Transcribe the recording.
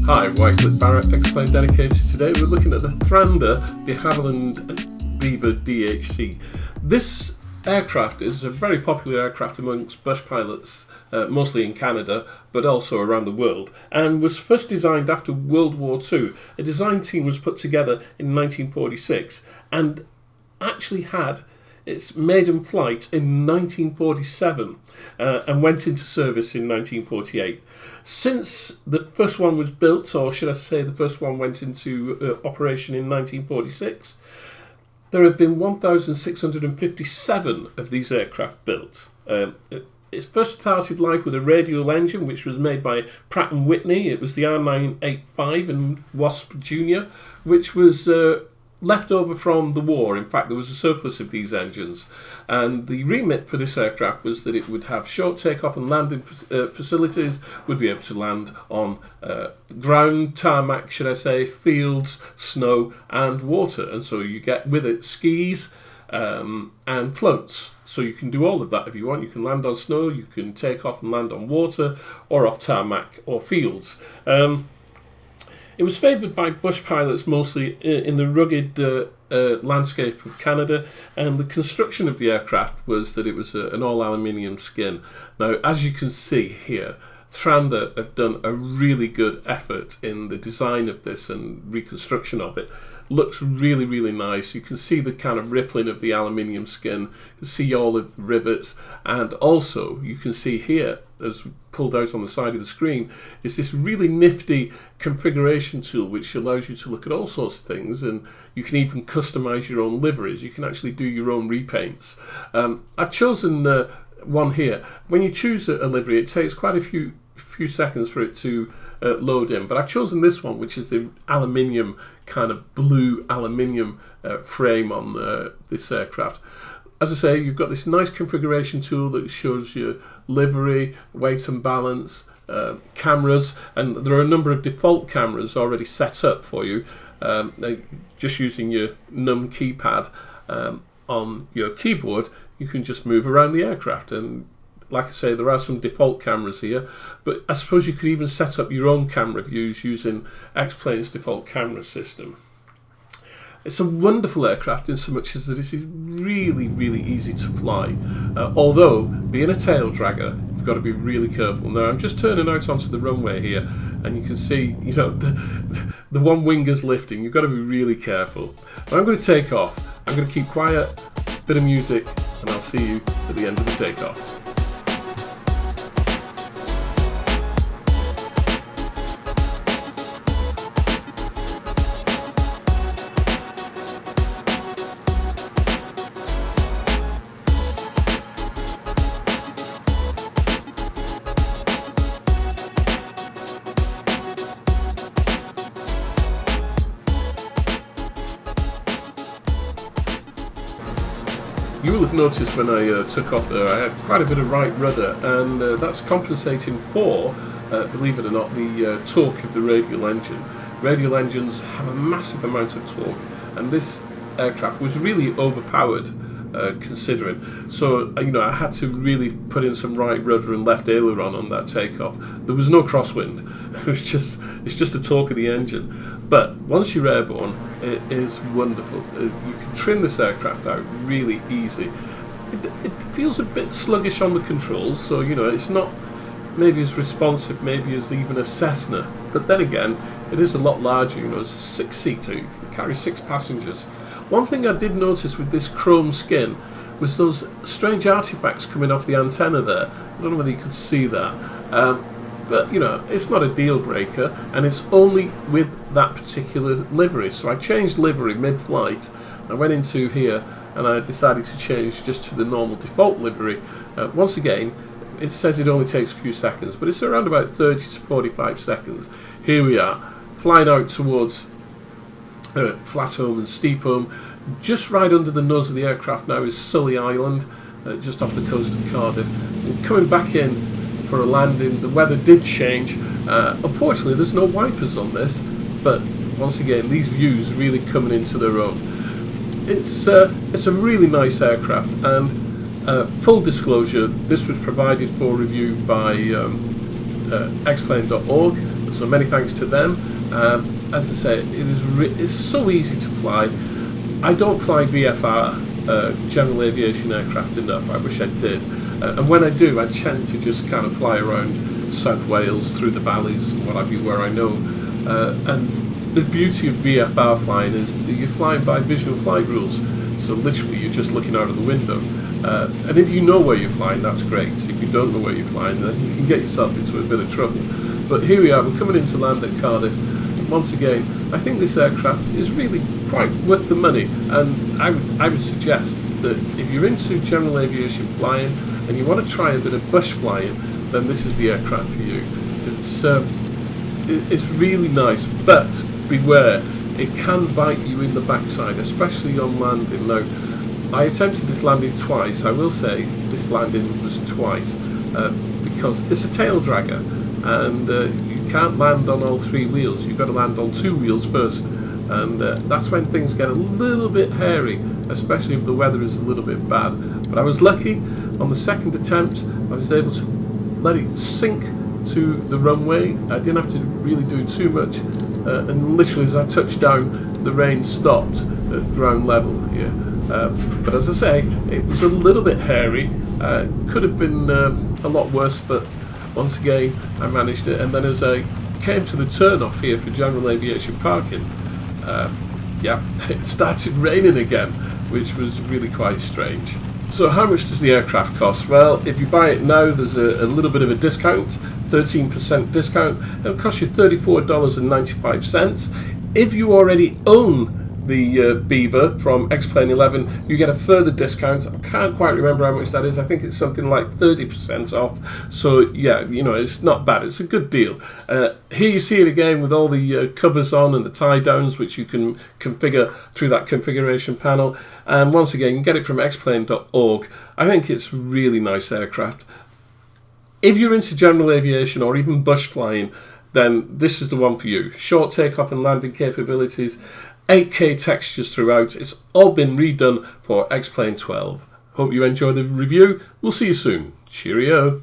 Hi, Wycliffe Barrett, Explain Dedicated. Today we're looking at the Thrander de Havilland Beaver DHC. This aircraft is a very popular aircraft amongst bush pilots, mostly in Canada, but also around the world, and was first designed after World War II. A design team was put together in 1946 and actually had its maiden flight in 1947 and went into service in 1948. Since the first one was built, or should I say the first one went into operation in 1946, there have been 1,657 of these aircraft built. It first started life with a radial engine, which was made by Pratt & Whitney. It was the R985 and Wasp Junior, which was left over from the war. In fact, there was a surplus of these engines, and the remit for this aircraft was that it would have short takeoff and landing facilities, would be able to land on ground, tarmac, should I say, fields, snow and water, and so you get with it skis and floats. So you can do all of that if you want. You can land on snow, you can take off and land on water or off tarmac or fields. It was favoured by bush pilots mostly in the rugged landscape of Canada, and the construction of the aircraft was that it was an all-aluminium skin. Now, as you can see here, Thrander have done a really good effort in the design of this and reconstruction of it. Looks really, really nice. You can see the kind of rippling of the aluminium skin. You can see all of the rivets, and also you can see here, as pulled out on the side of the screen, is this really nifty configuration tool which allows you to look at all sorts of things, and you can even customize your own liveries. You can actually do your own repaints. I've chosen one here. When you choose a livery, it takes quite a few seconds for it to load in, but I've chosen this one, which is the aluminium, kind of blue aluminium frame on this aircraft. As I say, you've got this nice configuration tool that shows you livery, weight and balance, cameras, and there are a number of default cameras already set up for you. Just using your num keypad on your keyboard, you can just move around the aircraft, and like I say, there are some default cameras here, but I suppose you could even set up your own camera views using X-Plane's default camera system. It's a wonderful aircraft in so much as that it is really, really easy to fly. Although, being a tail dragger, you've got to be really careful. Now, I'm just turning out onto the runway here, and you can see, you know, the one wing is lifting. You've got to be really careful. Now, I'm going to take off. I'm going to keep quiet, bit of music, and I'll see you at the end of the takeoff. You will have noticed when I took off there, I had quite a bit of right rudder, and that's compensating for, believe it or not, the torque of the radial engine. Radial engines have a massive amount of torque, and this aircraft was really overpowered considering. So, you know, I had to really put in some right rudder and left aileron on that takeoff. There was no crosswind. It's just the torque of the engine. But once you're airborne, it is wonderful. You can trim this aircraft out really easy. It feels a bit sluggish on the controls, so, you know, it's not maybe as responsive maybe as even a Cessna. But then again, it is a lot larger. You know, it's a six-seater. You can carry 6 passengers. One thing I did notice with this chrome skin was those strange artifacts coming off the antenna there. I don't know whether you could see that. But, you know, it's not a deal breaker, and it's only with that particular livery. So I changed livery mid-flight. I went into here and I decided to change just to the normal default livery. Once again, it says it only takes a few seconds, but it's around about 30 to 45 seconds. Here we are, flying out towards Flatholm and Steepholm. Just right under the nose of the aircraft now is Sully Island, just off the coast of Cardiff. And coming back in for a landing, the weather did change. Unfortunately, there's no wipers on this, but once again, these views really coming into their own. It's a really nice aircraft, and full disclosure, this was provided for review by xplane.org, so many thanks to them. As I say, it's so easy to fly. I don't fly VFR, general aviation aircraft, enough. I wish I did. And when I do, I tend to just kind of fly around South Wales, through the valleys and what have you, where I know. And the beauty of VFR flying is that you're flying by visual flight rules. So literally you're just looking out of the window. And if you know where you're flying, that's great. If you don't know where you're flying, then you can get yourself into a bit of trouble. But here we are, we're coming into land at Cardiff. Once again, I think this aircraft is really quite worth the money, and I would suggest that if you're into general aviation flying and you want to try a bit of bush flying, then this is the aircraft for you. It's really nice, but beware, it can bite you in the backside, especially on landing. Now, I attempted this landing twice. I will say this landing was twice because it's a tail dragger, and you can't land on all three wheels. You've got to land on two wheels first, and that's when things get a little bit hairy, especially if the weather is a little bit bad. But I was lucky. On the second attempt, I was able to let it sink to the runway. I didn't have to really do too much, and literally as I touched down, the rain stopped at ground level here. But as I say, it was a little bit hairy. Could have been a lot worse, but once again I managed it. And then as I came to the turn-off here for general aviation parking, it started raining again, which was really quite strange. So how much does the aircraft cost? Well, if you buy it now, there's a little bit of a discount, 13% discount. It'll cost you $34.95. If you already own the Beaver from X-Plane 11, you get a further discount. I can't quite remember how much that is. I think it's something like 30% off. So yeah, it's not bad. It's a good deal. Here you see it again with all the covers on and the tie downs, which you can configure through that configuration panel. And once again, you can get it from xplane.org. I think it's a really nice aircraft. If you're into general aviation or even bush flying, then this is the one for you. Short takeoff and landing capabilities, 8K textures throughout. It's all been redone for X-Plane 12. Hope you enjoy the review. We'll see you soon. Cheerio.